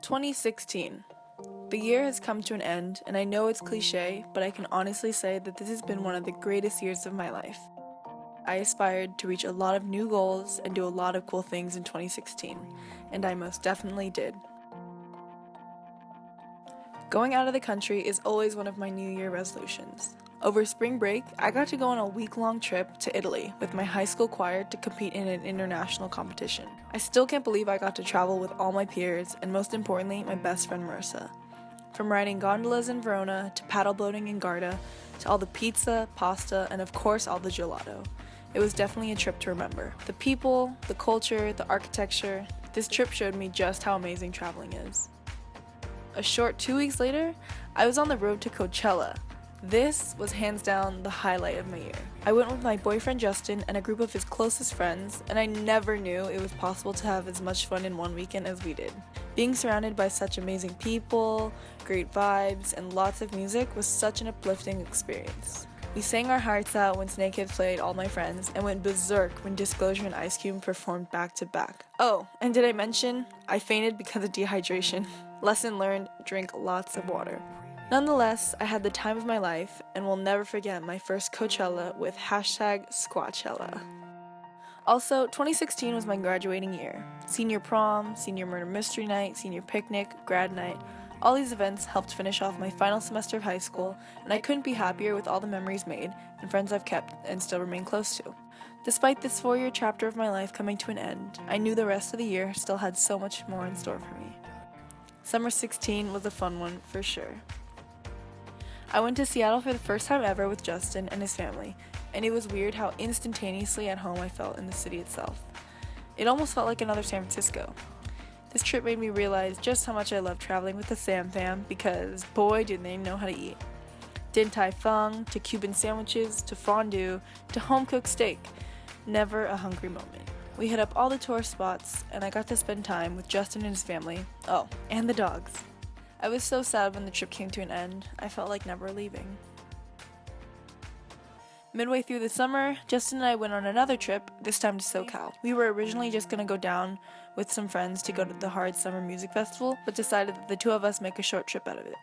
2016. The year has come to an end, and I know it's cliche, but I can honestly say that this has been one of the greatest years of my life. I aspired to reach a lot of new goals and do a lot of cool things in 2016, and I most definitely did. Going out of the country is always one of my New Year resolutions. Over spring break, I got to go on a week-long trip to Italy with my high school choir to compete in an international competition. I still can't believe I got to travel with all my peers, and most importantly, my best friend Marissa. From riding gondolas in Verona, to paddle boating in Garda, to all the pizza, pasta, and of course all the gelato. It was definitely a trip to remember. The people, the culture, the architecture, this trip showed me just how amazing traveling is. A short 2 weeks later, I was on the road to Coachella. This was hands down the highlight of my year. I went with my boyfriend Justin and a group of his closest friends, and I never knew it was possible to have as much fun in one weekend as we did. Being surrounded by such amazing people, great vibes, and lots of music was such an uplifting experience. We sang our hearts out when Snakehead played All My Friends and went berserk when Disclosure and Ice Cube performed back to back. Oh, and did I mention I fainted because of dehydration? Lesson learned, drink lots of water. Nonetheless, I had the time of my life and will never forget my first Coachella with #Squatchella. Also, 2016 was my graduating year. Senior prom, senior murder mystery night, senior picnic, grad night, all these events helped finish off my final semester of high school, and I couldn't be happier with all the memories made and friends I've kept and still remain close to. Despite this 4-year chapter of my life coming to an end, I knew the rest of the year still had so much more in store for me. Summer 16 was a fun one for sure. I went to Seattle for the first time ever with Justin and his family, and it was weird how instantaneously at home I felt in the city itself. It almost felt like another San Francisco. This trip made me realize just how much I love traveling with the Sam fam because boy did they know how to eat. Din Tai Fung, to Cuban sandwiches, to fondue, to home-cooked steak. Never a hungry moment. We hit up all the tourist spots, and I got to spend time with Justin and his family. Oh, and the dogs. I was so sad when the trip came to an end. I felt like never leaving. Midway through the summer, Justin and I went on another trip, this time to SoCal. We were originally just gonna go down with some friends to go to the Hard Summer Music Festival, but decided that the two of us make a short trip out of it.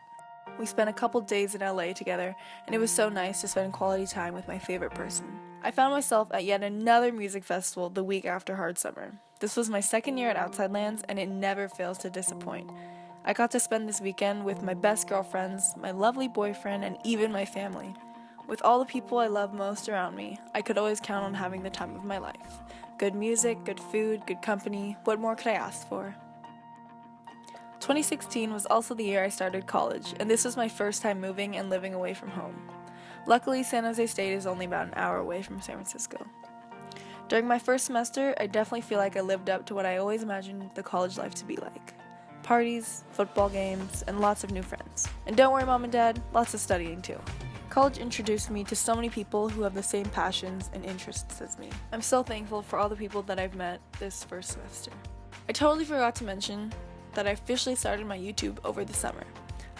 We spent a couple days in LA together, and it was so nice to spend quality time with my favorite person. I found myself at yet another music festival the week after Hard Summer. This was my second year at Outside Lands, and it never fails to disappoint. I got to spend this weekend with my best girlfriends, my lovely boyfriend, and even my family. With all the people I love most around me, I could always count on having the time of my life. Good music, good food, good company, what more could I ask for? 2016 was also the year I started college, and this was my first time moving and living away from home. Luckily, San Jose State is only about an hour away from San Francisco. During my first semester, I definitely feel like I lived up to what I always imagined the college life to be like. Parties, football games, and lots of new friends. And don't worry, Mom and Dad, lots of studying too. College introduced me to so many people who have the same passions and interests as me. I'm so thankful for all the people that I've met this first semester. I totally forgot to mention that I officially started my YouTube over the summer.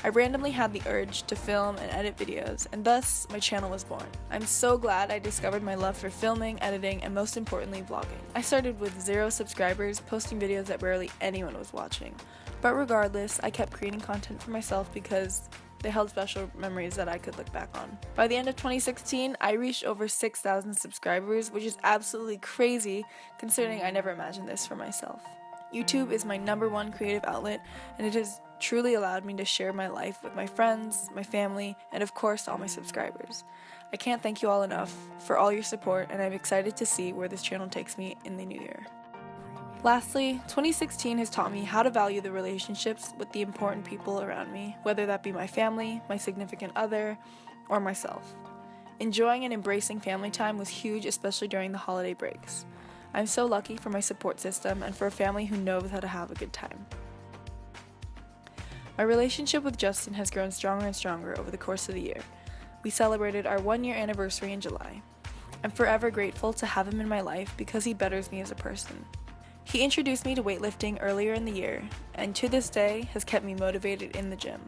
I randomly had the urge to film and edit videos, and thus my channel was born. I'm so glad I discovered my love for filming, editing, and most importantly, vlogging. I started with 0 subscribers, posting videos that barely anyone was watching. But regardless, I kept creating content for myself because they held special memories that I could look back on. By the end of 2016, I reached over 6,000 subscribers, which is absolutely crazy considering I never imagined this for myself. YouTube is my #1 creative outlet, and it has truly allowed me to share my life with my friends, my family, and of course all my subscribers. I can't thank you all enough for all your support, and I'm excited to see where this channel takes me in the new year. Lastly, 2016 has taught me how to value the relationships with the important people around me, whether that be my family, my significant other, or myself. Enjoying and embracing family time was huge, especially during the holiday breaks. I'm so lucky for my support system and for a family who knows how to have a good time. My relationship with Justin has grown stronger and stronger over the course of the year. We celebrated our 1-year anniversary in July. I'm forever grateful to have him in my life because he betters me as a person. He introduced me to weightlifting earlier in the year, and to this day has kept me motivated in the gym.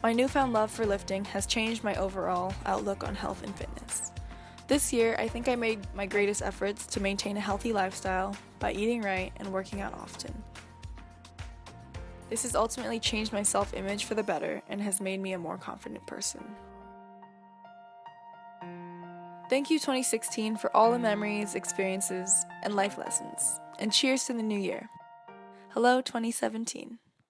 My newfound love for lifting has changed my overall outlook on health and fitness. This year, I think I made my greatest efforts to maintain a healthy lifestyle by eating right and working out often. This has ultimately changed my self-image for the better and has made me a more confident person. Thank you 2016 for all the memories, experiences, and life lessons. And cheers to the new year. Hello 2017.